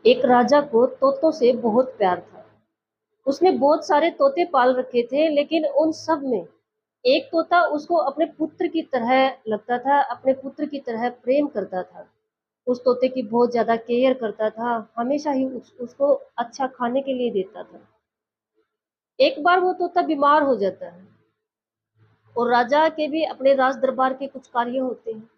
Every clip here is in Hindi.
एक राजा को तोतों से बहुत प्यार था। उसने बहुत सारे तोते पाल रखे थे, लेकिन उन सब में एक तोता उसको अपने पुत्र की तरह लगता था, अपने पुत्र की तरह प्रेम करता था। उस तोते की बहुत ज़्यादा केयर करता था, हमेशा ही उसको अच्छा खाने के लिए देता था। एक बार वो तोता बीमार हो जाता है और राजा के भी अपने राज दरबार के कुछ कार्य होते हैं।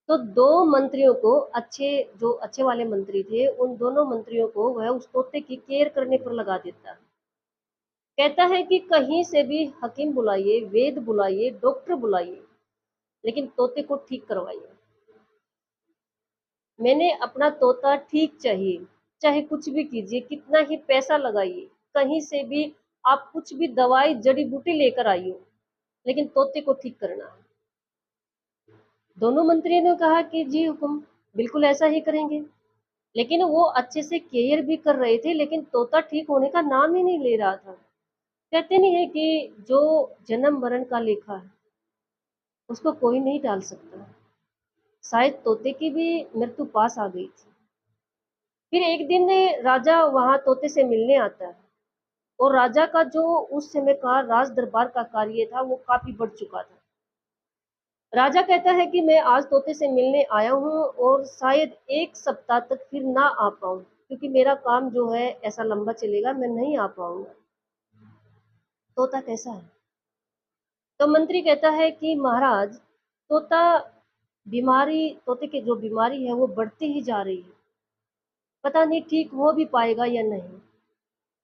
तो 2 मंत्रियों को जो अच्छे वाले मंत्री थे, उन दोनों मंत्रियों को वह उस तोते की केयर करने पर लगा देता है। कहता है कि कहीं से भी हकीम बुलाइए, वैद बुलाइए, डॉक्टर बुलाइए, लेकिन तोते को ठीक करवाइए। मैंने अपना तोता ठीक चाहिए, चाहे कुछ भी कीजिए, कितना ही पैसा लगाइए, कहीं से भी आप कुछ भी दवाई, जड़ी-बूटी लेकर आइए, लेकिन तोते को ठीक करना है। दोनों मंत्रियों ने कहा कि जी हुकुम, बिल्कुल ऐसा ही करेंगे। लेकिन वो अच्छे से केयर भी कर रहे थे, लेकिन तोता ठीक होने का नाम ही नहीं ले रहा था। कहते नहीं है कि जो जन्म मरण का लेखा है, उसको कोई नहीं टाल सकता। शायद तोते की भी मृत्यु पास आ गई थी। फिर एक दिन राजा वहां तोते से मिलने आता है और राजा का जो उस समय का राज दरबार का कार्य था वो काफी बढ़ चुका था। राजा कहता है कि मैं आज तोते से मिलने आया हूँ और शायद 1 सप्ताह तक फिर ना आ पाऊँ, क्योंकि मेरा काम जो है ऐसा लंबा चलेगा, मैं नहीं आ पाऊंगा। तोता कैसा है? तो मंत्री कहता है कि महाराज, तोता तोते की जो बीमारी है वो बढ़ती ही जा रही है, पता नहीं ठीक हो भी पाएगा या नहीं।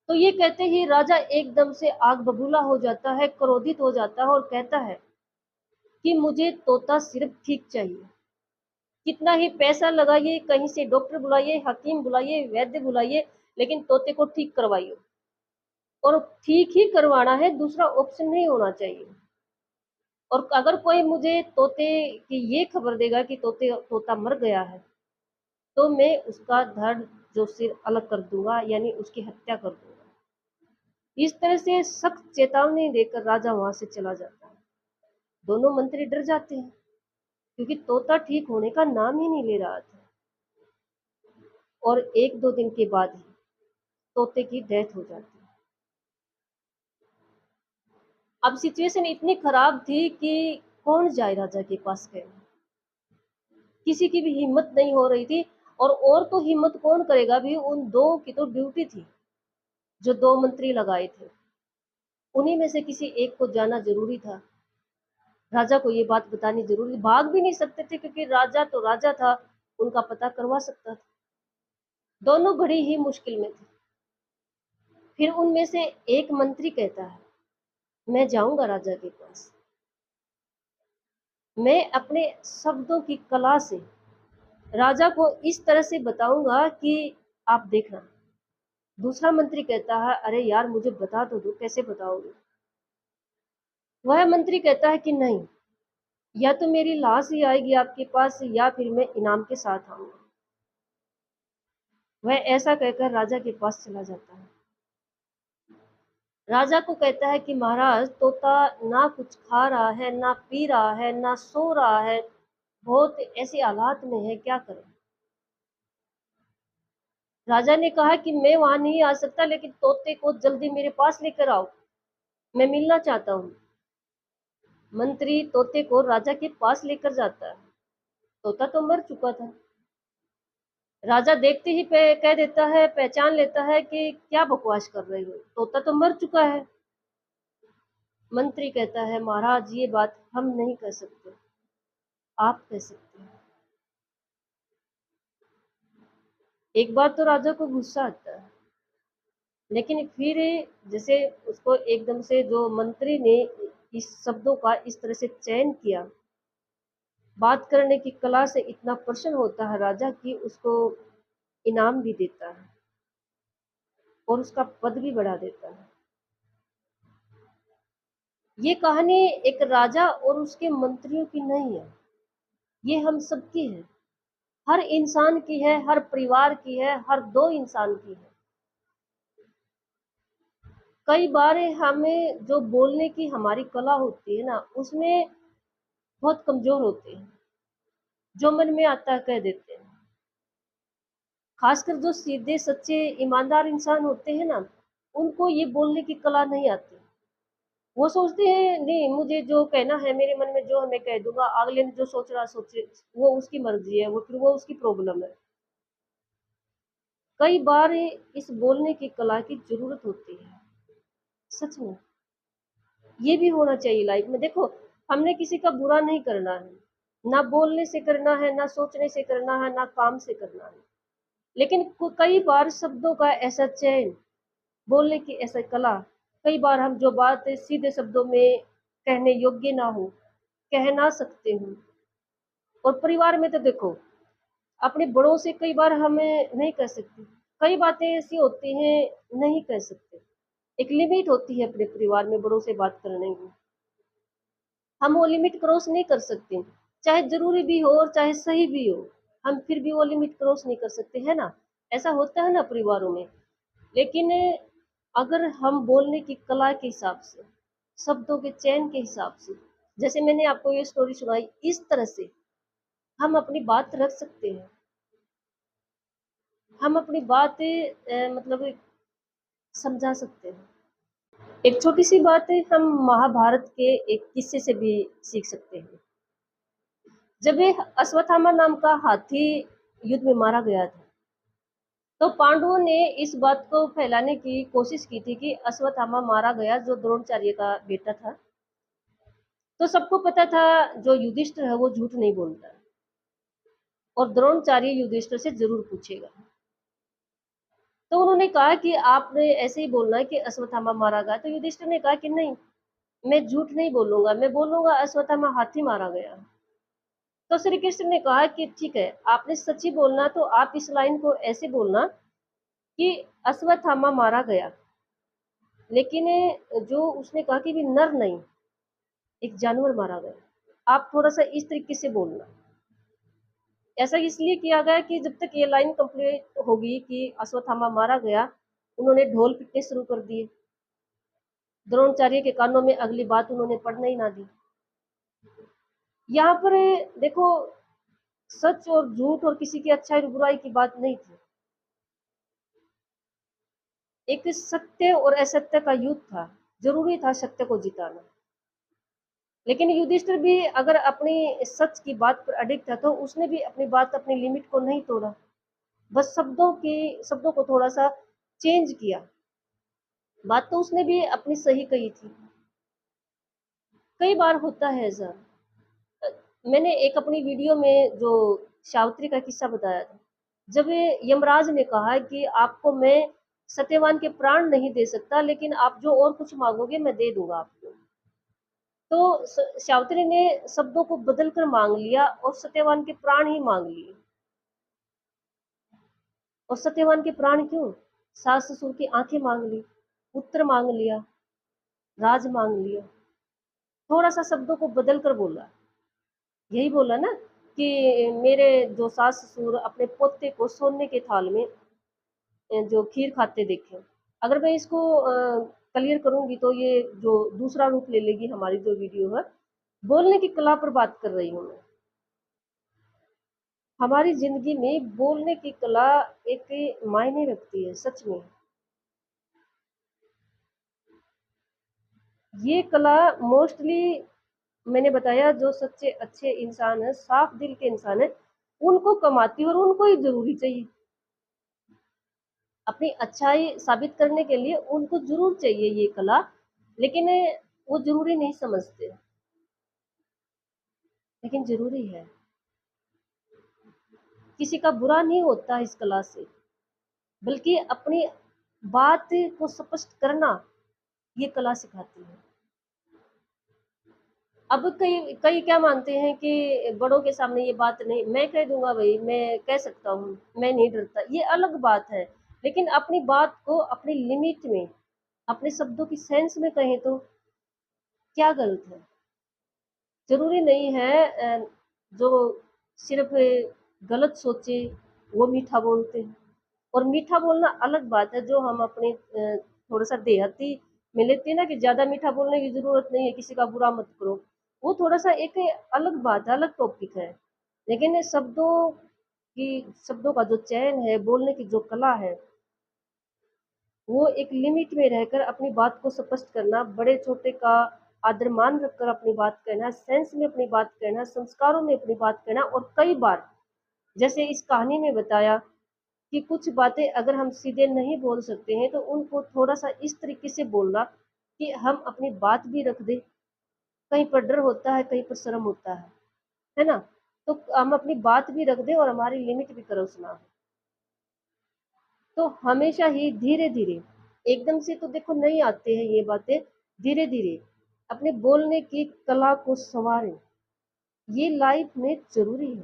तो ये कहते ही राजा एकदम से आग बबूला हो जाता है, क्रोधित हो जाता है और कहता है कि मुझे तोता सिर्फ ठीक चाहिए। कितना ही पैसा लगाइए, कहीं से डॉक्टर बुलाइए, हकीम बुलाइए, वैद्य बुलाइए, लेकिन तोते को ठीक करवाइए। और ठीक ही करवाना है, दूसरा ऑप्शन नहीं होना चाहिए। और अगर कोई मुझे तोते की ये खबर देगा कि तोता मर गया है, तो मैं उसका धड़ जो सिर अलग कर दूंगा, यानी उसकी हत्या कर दूंगा। इस तरह से सख्त चेतावनी देकर राजा वहां से चला जाता है। दोनों मंत्री डर जाते हैं, क्योंकि तोता ठीक होने का नाम ही नहीं ले रहा था। और 1-2 दिन के बाद ही तोते की डेथ हो जाती है। अब सिचुएशन इतनी खराब थी कि कौन जाए राजा के पास कहने। किसी की भी हिम्मत नहीं हो रही थी। और तो हिम्मत कौन करेगा भी, उन दो की तो ड्यूटी थी, जो 2 मंत्री लगाए थे, उन्हीं में से किसी एक को जाना जरूरी था। राजा को ये बात बतानी जरूरी थी। भाग भी नहीं सकते थे, क्योंकि राजा तो राजा था, उनका पता करवा सकता था। दोनों बड़ी ही मुश्किल में थे। फिर उनमें से एक मंत्री कहता है, मैं जाऊंगा राजा के पास, मैं अपने शब्दों की कला से राजा को इस तरह से बताऊंगा कि आप देखना। दूसरा मंत्री कहता है, अरे यार मुझे बता तो दो, कैसे बताओगे? वह मंत्री कहता है कि नहीं, या तो मेरी लाश ही आएगी आपके पास, या फिर मैं इनाम के साथ आऊंगा। वह ऐसा कहकर राजा के पास चला जाता है। राजा को कहता है कि महाराज, तोता ना कुछ खा रहा है, ना पी रहा है, ना सो रहा है, बहुत ऐसे हालात में है, क्या करें? राजा ने कहा कि मैं वहां नहीं आ सकता, लेकिन तोते को जल्दी मेरे पास लेकर आओ, मैं मिलना चाहता हूँ। मंत्री तोते को राजा के पास लेकर जाता है। तोता तो मर चुका था। राजा देखते ही कह देता है, पहचान लेता है कि क्या बकवास कर रहे हो, तोता तो मर चुका है। मंत्री कहता है, महाराज ये बात हम नहीं कह सकते, आप कह सकते हैं। एक बार तो राजा को गुस्सा आता है, लेकिन फिर जैसे उसको एकदम से जो मंत्री ने इस शब्दों का इस तरह से चयन किया, बात करने की कला से इतना प्रसन्न होता है राजा कि उसको इनाम भी देता है और उसका पद भी बढ़ा देता है। ये कहानी एक राजा और उसके मंत्रियों की नहीं है, ये हम सबकी है। हर इंसान की है, हर परिवार की है, हर 2 इंसान की है। कई बार हमें जो बोलने की हमारी कला होती है ना, उसमें बहुत कमजोर होते हैं, जो मन में आता है कह देते हैं। खासकर जो सीधे, सच्चे, ईमानदार इंसान होते हैं ना, उनको ये बोलने की कला नहीं आती। वो सोचते हैं नहीं मुझे जो कहना है मेरे मन में जो है मैं कह दूँगा, अगले ने जो सोच रहा सोचे, वो उसकी मर्ज़ी है, वो फिर वो उसकी प्रॉब्लम है। कई बार इस बोलने की कला की ज़रूरत होती है, सच में। ये भी होना चाहिए लाइफ़ में। देखो, हमने किसी का बुरा नहीं करना है, ना बोलने से करना है, ना सोचने से करना है, ना काम से करना है। लेकिन कई बार शब्दों का ऐसा चयन, बोलने की ऐसा कला, कई बार हम जो बात सीधे शब्दों में कहने योग्य ना हो, कह ना सकते हों। और परिवार में तो देखो, अपने बड़ों से कई बार हमें नहीं कह सकते। कई बातें ऐसी होती हैं, नहीं कह सकते। एक लिमिट होती है अपने परिवार में बड़ों से बात करने की। हम वो लिमिट क्रॉस नहीं कर सकते, चाहे ज़रूरी भी हो और चाहे सही भी हो, हम फिर भी वो लिमिट क्रॉस नहीं कर सकते, है ना? ऐसा होता है ना परिवारों में। लेकिन अगर हम बोलने की कला के हिसाब से, शब्दों के चयन के हिसाब से, जैसे मैंने आपको ये स्टोरी सुनाई, इस तरह से हम अपनी बात रख सकते हैं। हम अपनी बात मतलब समझा सकते हैं। एक छोटी-सी बात है, हम महाभारत के एक किस्से से भी सीख सकते हैं। जब ये अश्वत्थामा नाम का हाथी युद्ध में मारा गया था, तो पांडवों ने इस बात को फैलाने की कोशिश की थी कि अश्वत्थामा मारा गया, जो द्रोणाचार्य का बेटा था। तो सबको पता था जो युधिष्ठिर है वो झूठ नहीं बोलता और द्रोणाचार्य युधिष्ठिर से ज़रूर पूछेगा। तो उन्होंने कहा कि आपने ऐसे ही बोलना है कि अश्वत्थामा मारा गया। तो युधिष्ठिर ने कहा कि नहीं, मैं झूठ नहीं बोलूँगा, मैं बोलूँगा अश्वत्थामा हाथी मारा गया। तो श्री कृष्ण ने कहा कि ठीक है, आपने सच ही बोलना, तो आप इस लाइन को ऐसे बोलना कि अश्वत्थामा मारा गया, लेकिन जो उसने कहा कि भी नर नहीं, एक जानवर मारा गया। आप थोड़ा-सा इस तरीके से बोलना। ऐसा इसलिए किया गया कि जब तक ये लाइन कंप्लीट होगी कि अश्वत्थामा मारा गया, उन्होंने ढोल पिटने शुरू कर दिए। द्रोणाचार्य के कानों में अगली बात उन्होंने पड़ने ही ना दी। यहाँ पर देखो, सच और झूठ और किसी की अच्छाई और बुराई की बात नहीं थी। एक सत्य और असत्य का युद्ध था, ज़रूरी था सत्य को जिताना। लेकिन युधिष्ठिर भी अगर अपनी सच की बात पर अडिग था, तो उसने भी अपनी बात, अपनी लिमिट को नहीं तोड़ा। बस शब्दों को थोड़ा-सा चेंज किया। बात तो उसने भी अपनी सही कही थी। कई बार होता है ऐसा। अ, मैंने एक अपनी वीडियो में जो सावित्री का किस्सा बताया था। जब ये यमराज ने कहा कि आपको मैं सत्यवान के प्राण नहीं दे सकता, लेकिन आप जो और कुछ माँगोगे मैं दे दूँगा आपको। तो सावित्री ने शब्दों को बदल कर माँग लिया और सत्यवान के प्राण ही माँग लिए। और सत्यवान के प्राण क्यों? सास-ससुर की आँखें माँग ली, पुत्र माँग लिया, राज माँग लिया। थोड़ा-सा शब्दों को बदल कर बोला। यही बोला ना कि मेरे जो सास-ससुर अपने पोते को सोने के थाल में जो खीर खाते देखे। अगर मैं इसको क्लियर करूँगी तो ये जो दूसरा रूप ले लेगी हमारी जो वीडियो है, बोलने की कला पर बात कर रही हूँ मैं। हमारी ज़िंदगी में बोलने की कला एक मायने रखती है, सच में। ये कला मोस्टली मैंने बताया जो सच्चे अच्छे इंसान हैं, साफ दिल के इंसान हैं, उनको कमाती है और उनको ही ज़रूरी चाहिए। अपनी अच्छाई साबित करने के लिए उनको ज़रूर चाहिए ये कला, लेकिन वो ज़रूरी नहीं समझते, लेकिन ज़रूरी है। किसी का बुरा नहीं होता इस कला से, बल्कि अपनी बात को स्पष्ट करना ये कला सिखाती है। अब कई कई क्या मानते हैं कि बड़ों के सामने ये बात नहीं, मैं कह दूँगा भई, मैं कह सकता हूँ, मैं नहीं डरता, ये अलग बात है। लेकिन अपनी बात को अपनी लिमिट में, अपने शब्दों की सेंस में कहें तो क्या गलत है? ज़रूरी नहीं है जो सिर्फ़ गलत सोचे वो मीठा बोलते हैं। और मीठा बोलना अलग बात है, जो हम अपने थोड़ा-सा देहाती में लेते हैं ना कि ज़्यादा मीठा बोलने की ज़रूरत नहीं है, किसी का बुरा मत करो। वो थोड़ा-सा एक अलग बात है, अलग टॉपिक है। लेकिन शब्दों कि शब्दों का जो चयन है, बोलने की जो कला है, वो एक लिमिट में रहकर अपनी बात को स्पष्ट करना, बड़े-छोटे का आदर-मान रखकर अपनी बात कहना, सेंस में अपनी बात कहना, संस्कारों में अपनी बात कहना और कई बार, जैसे इस कहानी में बताया कि कुछ बातें अगर हम सीधे नहीं बोल सकते हैं, तो उनको थोड़ा-सा इस तरीके से बोलना कि हम अपनी बात भी रख दें। कहीं पर डर होता है, कहीं पर शर्म होता है ना? तो हम अपनी बात भी रख दें और हमारी लिमिट भी क्रॉस ना हो। तो हमेशा ही धीरे-धीरे, एकदम से तो देखो नहीं आते हैं ये बातें, धीरे-धीरे अपने बोलने की कला को सँवारें, ये लाइफ में ज़रूरी है।